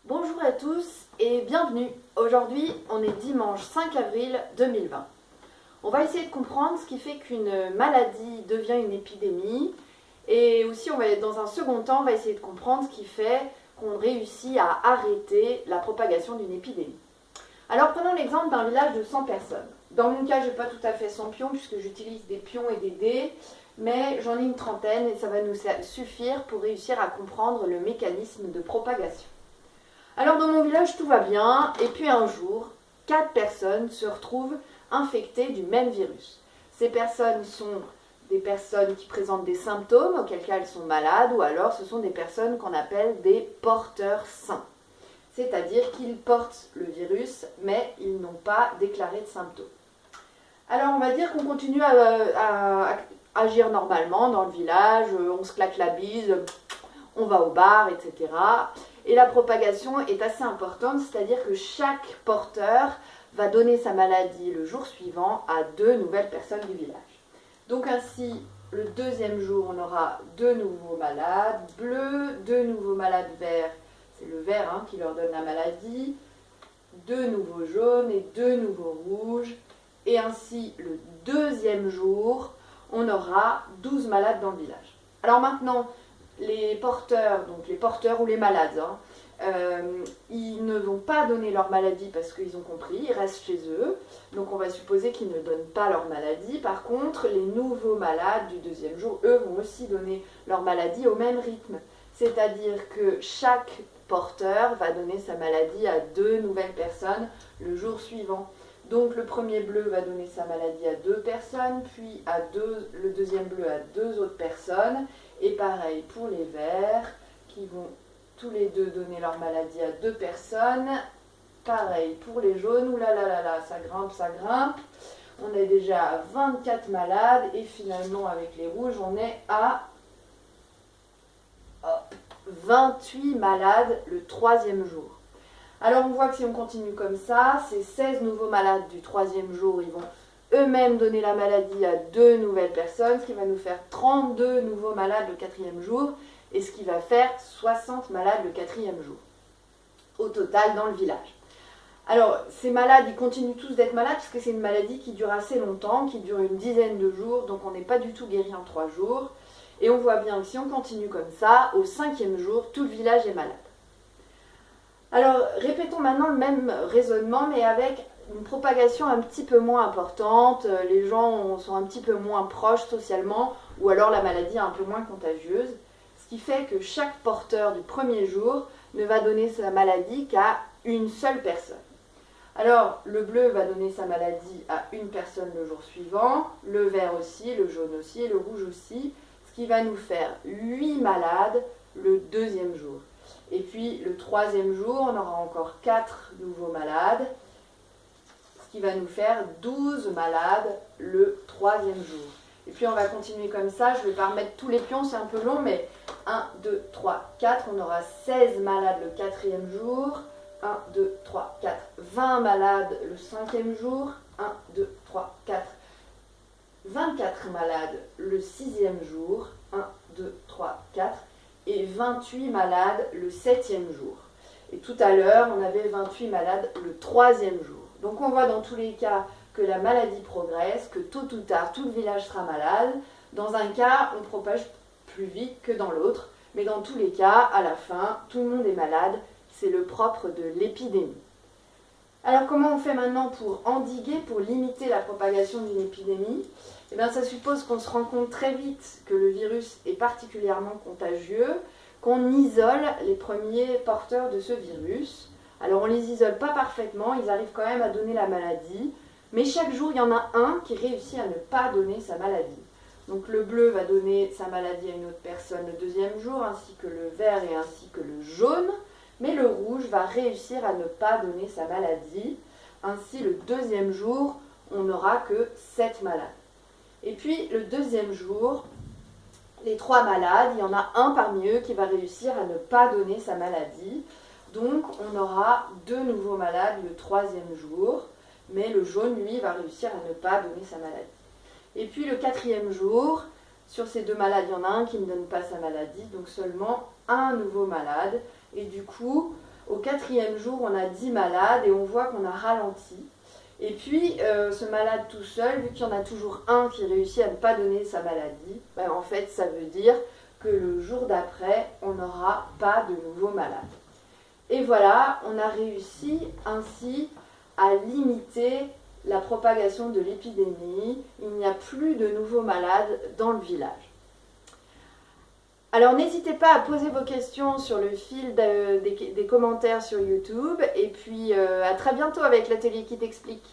Bonjour à tous et bienvenue. Aujourd'hui, on est dimanche 5 avril 2020. On va essayer de comprendre ce qui fait qu'une maladie devient une épidémie et aussi, dans un second temps, on va essayer de comprendre ce qui fait qu'on réussit à arrêter la propagation d'une épidémie. Alors, prenons l'exemple d'un village de 100 personnes. Dans mon cas, je n'ai pas tout à fait 100 pions puisque j'utilise des pions et des dés, mais j'en ai une trentaine et ça va nous suffire pour réussir à comprendre le mécanisme de propagation. Alors dans mon village tout va bien et puis un jour, 4 personnes se retrouvent infectées du même virus. Ces personnes sont des personnes qui présentent des symptômes, auquel cas elles sont malades, ou alors ce sont des personnes qu'on appelle des porteurs sains. C'est-à-dire qu'ils portent le virus mais ils n'ont pas déclaré de symptômes. Alors on va dire qu'on continue à agir normalement dans le village, on se claque la bise, on va au bar, etc. Et la propagation est assez importante, c'est-à-dire que chaque porteur va donner sa maladie le jour suivant à 2 nouvelles personnes du village. Donc ainsi, le deuxième jour, on aura 2 nouveaux malades bleus, 2 nouveaux malades verts, c'est le vert qui leur donne la maladie, 2 nouveaux jaunes et 2 nouveaux rouges. Et ainsi, le deuxième jour, on aura 12 malades dans le village. Alors maintenant, les porteurs ou les malades, ils ne vont pas donner leur maladie parce qu'ils ont compris, ils restent chez eux. Donc on va supposer qu'ils ne donnent pas leur maladie. Par contre, les nouveaux malades du deuxième jour, eux, vont aussi donner leur maladie au même rythme. C'est-à-dire que chaque porteur va donner sa maladie à 2 nouvelles personnes le jour suivant. Donc le premier bleu va donner sa maladie à 2 personnes, puis le deuxième bleu à 2 autres personnes. Et pareil pour les verts, qui vont tous les deux donner leur maladie à 2 personnes. Pareil pour les jaunes, oulalalala, ça grimpe. On est déjà à 24 malades et finalement avec les rouges, on est à 28 malades le 3e jour. Alors on voit que si on continue comme ça, ces 16 nouveaux malades du 3e jour, ils vont eux-mêmes donner la maladie à 2 nouvelles personnes, ce qui va nous faire 32 nouveaux malades le 4e jour, et ce qui va faire 60 malades le 4e jour, au total dans le village. Alors, ces malades, ils continuent tous d'être malades, parce que c'est une maladie qui dure assez longtemps, qui dure une dizaine de jours, donc on n'est pas du tout guéri en 3 jours, et on voit bien que si on continue comme ça, au 5e jour, tout le village est malade. Alors, répétons maintenant le même raisonnement, mais avec une propagation un petit peu moins importante, les gens sont un petit peu moins proches socialement, ou alors la maladie est un peu moins contagieuse, ce qui fait que chaque porteur du premier jour ne va donner sa maladie qu'à une seule personne. Alors, le bleu va donner sa maladie à une personne le jour suivant, le vert aussi, le jaune aussi et le rouge aussi, ce qui va nous faire 8 malades le 2e jour. Et puis, le 3e jour, on aura encore 4 nouveaux malades, ce qui va nous faire 12 malades le 3e jour. Et puis on va continuer comme ça, je ne vais pas remettre tous les pions, c'est un peu long, mais 1, 2, 3, 4, on aura 16 malades le 4e jour, 1, 2, 3, 4, 20 malades le 5e jour, 1, 2, 3, 4, 24 malades le 6e jour, 1, 2, 3, 4, et 28 malades le 7e jour. Et tout à l'heure, on avait 28 malades le 3e jour. Donc on voit dans tous les cas que la maladie progresse, que tôt ou tard, tout le village sera malade. Dans un cas, on propage plus vite que dans l'autre, mais dans tous les cas, à la fin, tout le monde est malade. C'est le propre de l'épidémie. Alors comment on fait maintenant pour endiguer, pour limiter la propagation d'une épidémie ? Eh bien, ça suppose qu'on se rend compte très vite que le virus est particulièrement contagieux, qu'on isole les premiers porteurs de ce virus. Alors on ne les isole pas parfaitement, ils arrivent quand même à donner la maladie, mais chaque jour il y en a un qui réussit à ne pas donner sa maladie. Donc le bleu va donner sa maladie à une autre personne le 2e jour, ainsi que le vert et ainsi que le jaune, mais le rouge va réussir à ne pas donner sa maladie. Ainsi le 2e jour, on n'aura que 7 malades. Et puis le 2e jour, les 3 malades, il y en a un parmi eux qui va réussir à ne pas donner sa maladie. Donc on aura 2 nouveaux malades le 3e jour, mais le jaune, lui, va réussir à ne pas donner sa maladie. Et puis le 4e jour, sur ces 2 malades, il y en a un qui ne donne pas sa maladie, donc seulement un nouveau malade. Et du coup, Au 4e jour, on a 10 malades et on voit qu'on a ralenti. Et puis, ce malade tout seul, vu qu'il y en a toujours un qui réussit à ne pas donner sa maladie, ben, en fait, ça veut dire que le jour d'après, on n'aura pas de nouveaux malades. Et voilà, on a réussi ainsi à limiter la propagation de l'épidémie. Il n'y a plus de nouveaux malades dans le village. Alors n'hésitez pas à poser vos questions sur le fil des commentaires sur YouTube. Et puis à très bientôt avec l'atelier qui t'explique.